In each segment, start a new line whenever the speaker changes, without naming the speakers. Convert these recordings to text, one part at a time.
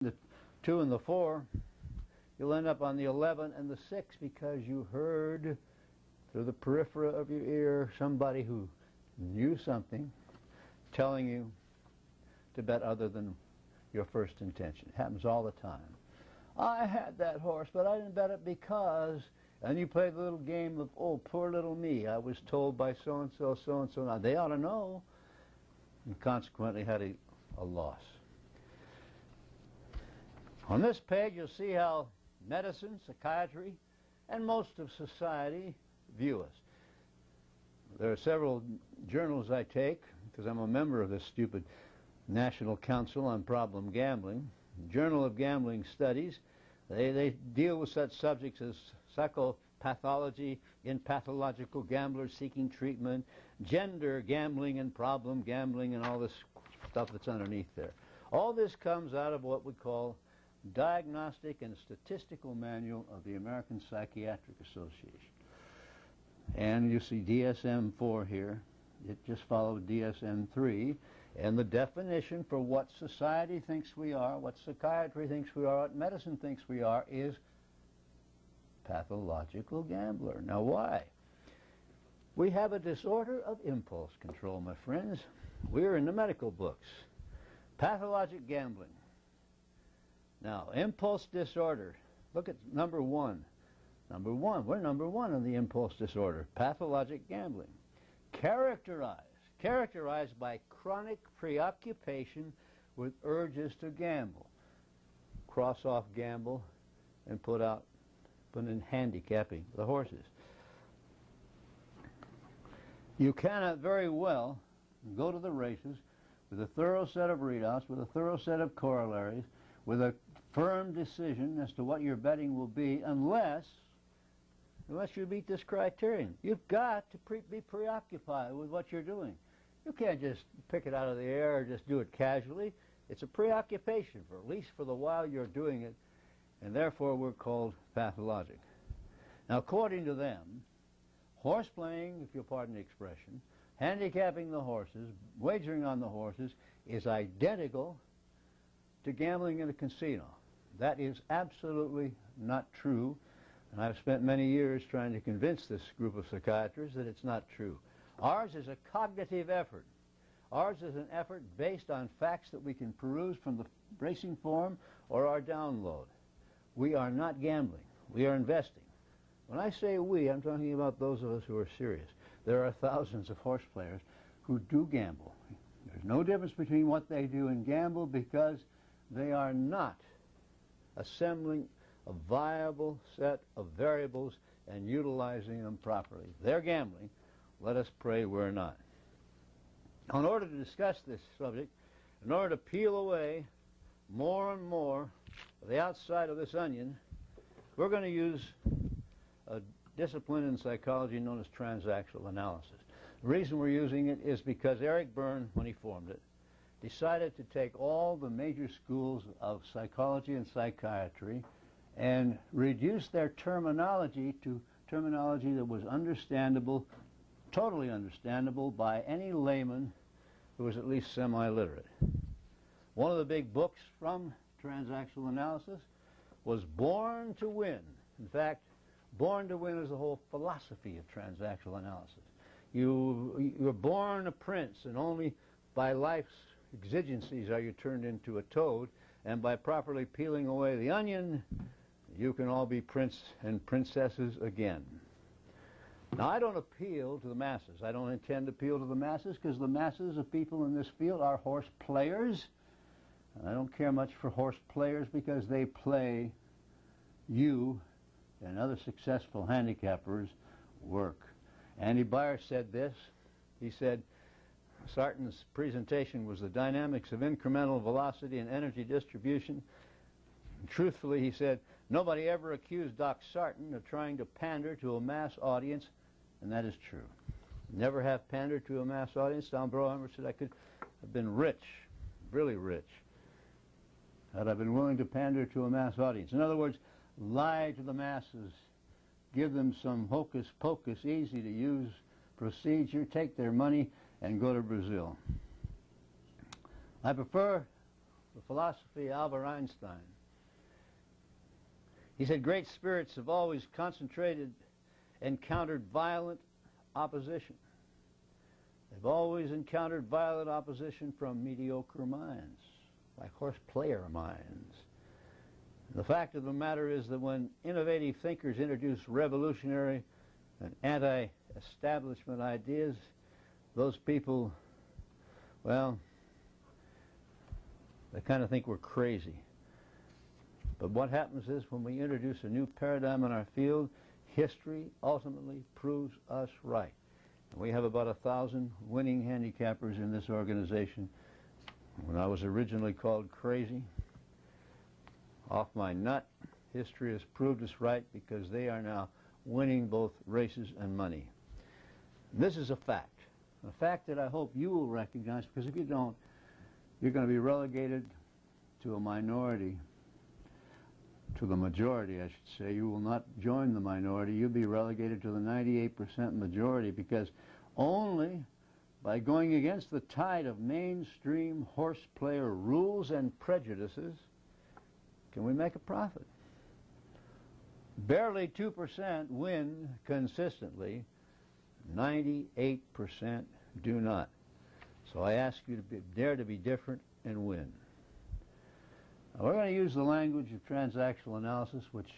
the 2 and the 4, you'll end up on the 11 and the 6 because you heard through the periphery of your ear somebody who knew something telling you to bet other than your first intention. It happens all the time. I had that horse, but I didn't bet it because, and you play the little game of, oh, poor little me, I was told by so-and-so, so-and-so. Now, they ought to know, and consequently had a loss. On this page, you'll see how medicine, psychiatry, and most of society view us. There are several journals I take, because I'm a member of this stupid National Council on Problem Gambling, Journal of Gambling Studies. They deal with such subjects as psychopathology in pathological gamblers seeking treatment, gender gambling and problem gambling, and all this stuff that's underneath there. All this comes out of what we call Diagnostic and Statistical Manual of the American Psychiatric Association. And you see DSM-4 here. It just followed DSM-3. And the definition for what society thinks we are, what psychiatry thinks we are, what medicine thinks we are, is pathological gambler. Now, why? We have a disorder of impulse control, my friends. We're in the medical books. Pathologic gambling. Now, impulse disorder. Look at number 1. Number 1. We're number 1 in the impulse disorder. Pathologic gambling. Characterized by chronic preoccupation with urges to gamble. Cross off gamble and put in handicapping the horses. You cannot very well go to the races with a thorough set of readouts, with a thorough set of corollaries, with a firm decision as to what your betting will be unless you meet this criterion. You've got to be preoccupied with what you're doing. You can't just pick it out of the air or just do it casually. It's a preoccupation, for at least for the while you're doing it, and therefore we're called pathologic. Now, according to them, horse playing, if you'll pardon the expression, handicapping the horses, wagering on the horses, is identical to gambling in a casino. That is absolutely not true, and I've spent many years trying to convince this group of psychiatrists that it's not true. Ours is a cognitive effort. Ours is an effort based on facts that we can peruse from the racing form or our download. We are not gambling. We are investing. When I say we, I'm talking about those of us who are serious. There are thousands of horse players who do gamble. There's no difference between what they do and gamble because they are not assembling a viable set of variables and utilizing them properly. They're gambling. Let us pray we're not. Now, in order to discuss this subject, in order to peel away more and more of the outside of this onion, we're going to use a discipline in psychology known as transactional analysis. The reason we're using it is because Eric Berne, when he formed it, decided to take all the major schools of psychology and psychiatry and reduce their terminology to terminology that was understandable, totally understandable by any layman who was at least semi-literate. One of the big books from transactional analysis was Born to Win. In fact, Born to Win is the whole philosophy of transactional analysis. You're born a prince, and only by life's exigencies are you turned into a toad, and by properly peeling away the onion, you can all be prince and princesses again. Now, I don't appeal to the masses. I don't intend to appeal to the masses because the masses of people in this field are horse players. And I don't care much for horse players because they play you and other successful handicappers work. Andy Beyer said this. He said, Sartin's presentation was the dynamics of incremental velocity and energy distribution. And truthfully, he said, nobody ever accused Doc Sartin of trying to pander to a mass audience, and that is true. Never have pandered to a mass audience. Don Broheimer said I could have been rich, really rich, had I been willing to pander to a mass audience. In other words, lie to the masses, give them some hocus-pocus, easy-to-use procedure, take their money, and go to Brazil. I prefer the philosophy of Albert Einstein. He said, great spirits have always encountered violent opposition. They've always encountered violent opposition from mediocre minds, like horse player minds. The fact of the matter is that when innovative thinkers introduce revolutionary and anti-establishment ideas, those people, well, they kind of think we're crazy. But what happens is when we introduce a new paradigm in our field, history ultimately proves us right. And we have about 1,000 winning handicappers in this organization. When I was originally called crazy, off my nut, history has proved us right because they are now winning both races and money. This is a fact that I hope you will recognize, because if you don't, you're going to be relegated to a minority, to the majority, I should say. You will not join the minority. You'll be relegated to the 98% majority, because only by going against the tide of mainstream horse player rules and prejudices can we make a profit. Barely 2% win consistently. 98% do not. So I ask you to dare to be different and win. Now, we're going to use the language of transactional analysis, which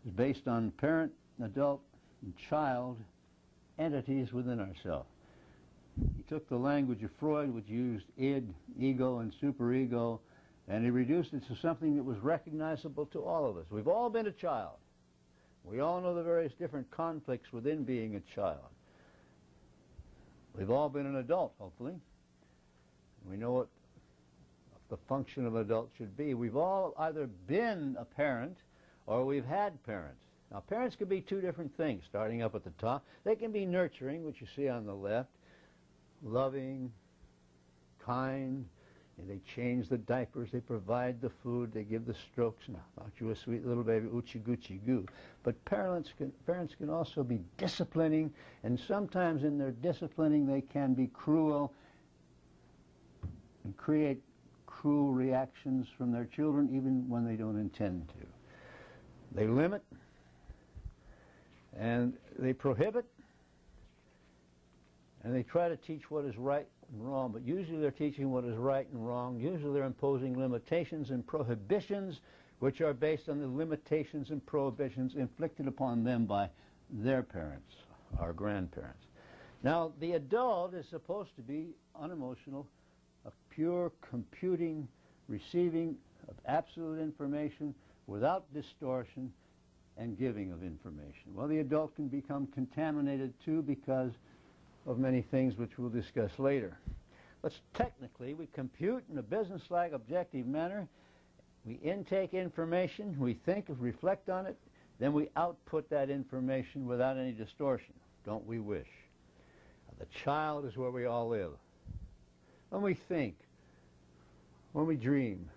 is based on parent, adult, and child entities within ourselves. He took the language of Freud, which used id, ego, and superego, and he reduced it to something that was recognizable to all of us. We've all been a child. We all know the various different conflicts within being a child. We've all been an adult, hopefully. We know what the function of an adult should be. We've all either been a parent or we've had parents. Now, parents can be two different things, starting up at the top. They can be nurturing, which you see on the left, loving, kind, and they change the diapers, they provide the food, they give the strokes. Now, aren't you a sweet little baby, oochie goochie goo. But parents can also be disciplining, and sometimes in their disciplining they can be cruel and create cruel reactions from their children even when they don't intend to. They limit and they prohibit and they try to teach what is right and wrong, but usually they're teaching what is right and wrong. Usually they're imposing limitations and prohibitions which are based on the limitations and prohibitions inflicted upon them by their parents, our grandparents. Now, the adult is supposed to be unemotional, a pure computing, receiving of absolute information without distortion and giving of information. Well, the adult can become contaminated too because of many things which we'll discuss later. But technically, we compute in a business-like, objective manner. We intake information, we think, reflect on it, then we output that information without any distortion. Don't we wish? The child is where we all live. When we think, when we dream,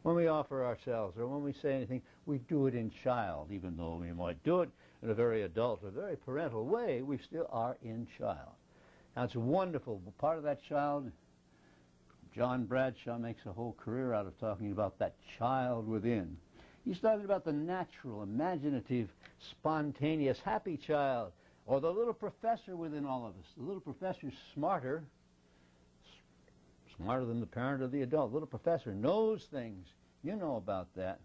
when we offer ourselves, or when we say anything, we do it in child, even though we might do it in a very adult, a very parental way, we still are in child. Now, it's wonderful. Part of that child, John Bradshaw makes a whole career out of talking about that child within. He's talking about the natural, imaginative, spontaneous, happy child, or the little professor within all of us. The little professor's smarter than the parent or the adult. The little professor knows things. You know about that.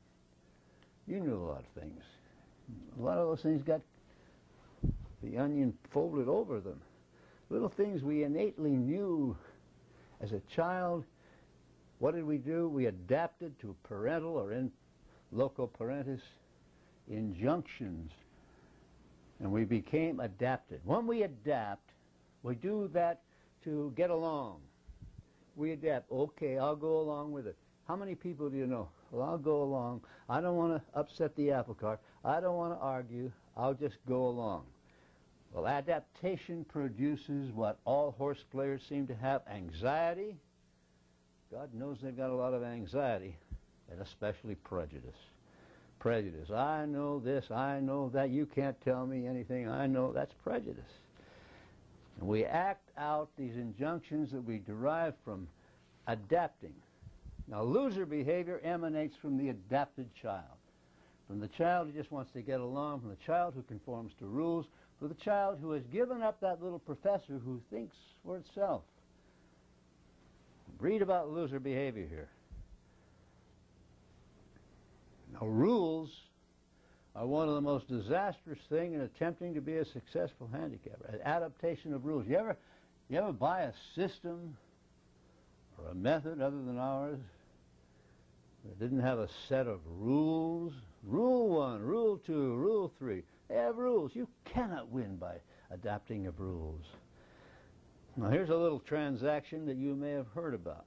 You knew a lot of things. A lot of those things got the onion folded over them. Little things we innately knew as a child. What did we do? We adapted to parental or in loco parentis injunctions, and we became adapted. When we adapt, we do that to get along. We adapt. Okay, I'll go along with it. How many people do you know? Well, I'll go along. I don't want to upset the apple cart. I don't want to argue. I'll just go along. Well, adaptation produces what all horse players seem to have, anxiety. God knows they've got a lot of anxiety, and especially prejudice. Prejudice. I know this, I know that, you can't tell me anything, I know. That's prejudice. And we act out these injunctions that we derive from adapting. And we act out these injunctions that we derive from adapting. Now, loser behavior emanates from the adapted child. From the child who just wants to get along, from the child who conforms to rules, from the child who has given up that little professor who thinks for itself. Read about loser behavior here. Now, rules are one of the most disastrous things in attempting to be a successful handicapper. An adaptation of rules. You ever buy a system or a method other than ours that didn't have a set of rules? Rule 1, Rule 2, Rule 3. They have rules. You cannot win by adapting of rules. Now, here's a little transaction that you may have heard about.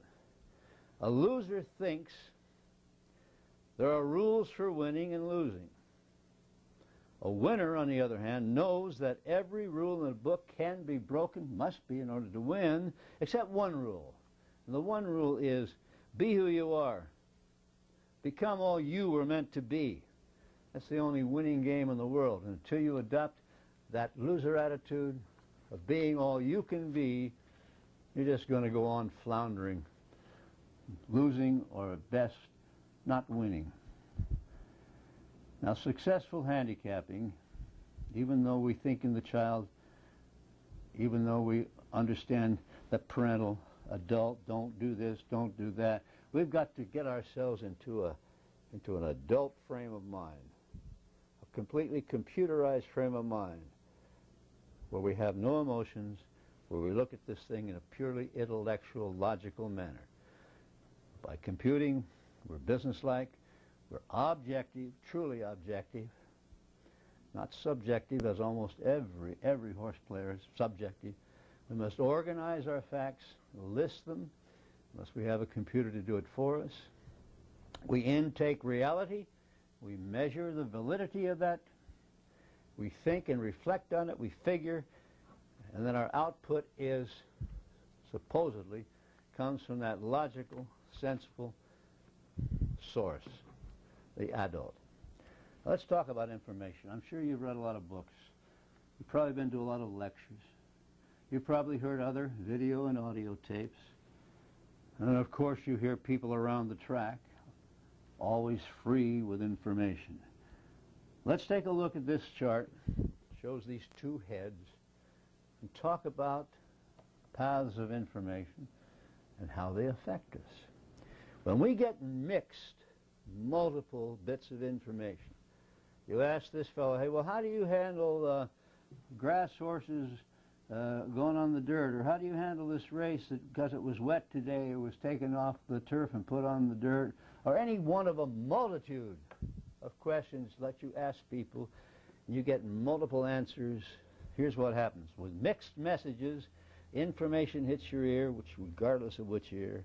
A loser thinks there are rules for winning and losing. A winner, on the other hand, knows that every rule in the book can be broken, must be in order to win, except one rule. And the one rule is, be who you are. Become all you were meant to be. That's the only winning game in the world. And until you adopt that loser attitude of being all you can be, you're just going to go on floundering, losing, or at best, not winning. Now, successful handicapping, even though we think in the child, even though we understand that parental, adult, don't do this, don't do that, we've got to get ourselves into an adult frame of mind, a completely computerized frame of mind, where we have no emotions, where we look at this thing in a purely intellectual, logical manner. By computing, we're businesslike, we're objective, truly objective, not subjective, as almost every horse player is subjective. We must organize our facts, list them, unless we have a computer to do it for us. We intake reality, we measure the validity of that, we think and reflect on it, we figure, and then our output is, supposedly, comes from that logical, sensible source, the adult. Now, let's talk about information. I'm sure you've read a lot of books. You've probably been to a lot of lectures. You've probably heard other video and audio tapes. And of course you hear people around the track, always free with information. Let's take a look at this chart. It shows these two heads, and talk about paths of information and how they affect us. When we get mixed multiple bits of information, you ask this fellow, hey, well, how do you handle grass horses going on the dirt, or how do you handle this race that, because it was wet today, it was taken off the turf and put on the dirt, or any one of a multitude of questions that you ask people, and you get multiple answers. Here's what happens. With mixed messages, information hits your ear, which regardless of which ear,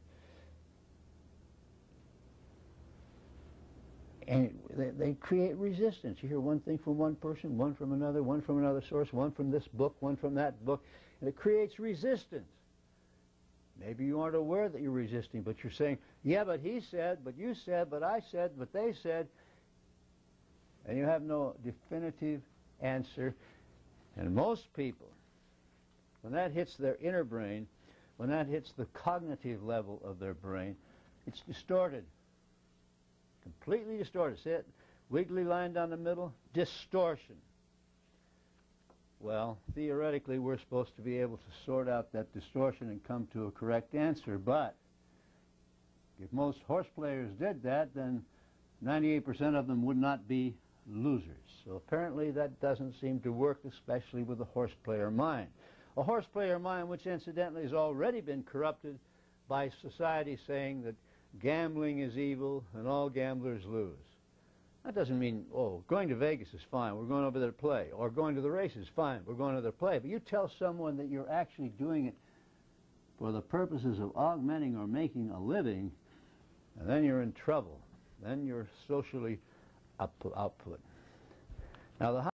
and they create resistance. You hear one thing from one person, one from another source, one from this book, one from that book, and it creates resistance. Maybe you aren't aware that you're resisting, but you're saying, yeah, but he said, but you said, but I said, but they said, and you have no definitive answer. And most people, when that hits their inner brain, when that hits the cognitive level of their brain, it's distorted. Completely distorted. See it? Wiggly line down the middle? Distortion. Well, theoretically, we're supposed to be able to sort out that distortion and come to a correct answer, but if most horse players did that, then 98% of them would not be losers. So apparently that doesn't seem to work, especially with a horse player mind. A horse player mind which incidentally has already been corrupted by society saying that gambling is evil and all gamblers lose. That doesn't mean, oh, going to Vegas is fine, we're going over there to play, or going to the races, fine, we're going over there to play. But you tell someone that you're actually doing it for the purposes of augmenting or making a living, and then you're in trouble. Then you're socially output. Now, the